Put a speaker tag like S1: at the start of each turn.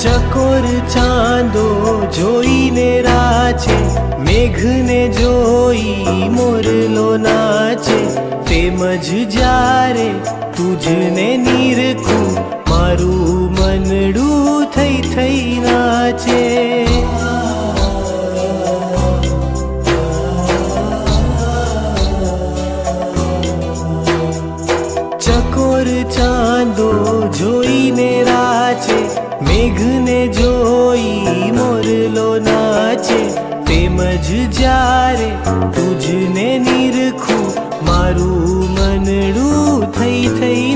S1: ચકોર ચાંદો જોઈને રાચે, મેઘને જોઈ મોરલો નાચે, તેમજ જ્યારે તુજને નીરખું, મારું મનડું થઈ થઈ નાચે. ચકોર ચાંદો જોઈને રાચે, મેઘને જોઈ મોરલો નાચે, તેમજ જ્યારે તુજને નીરખું, મારું મનડું થઈ થઈ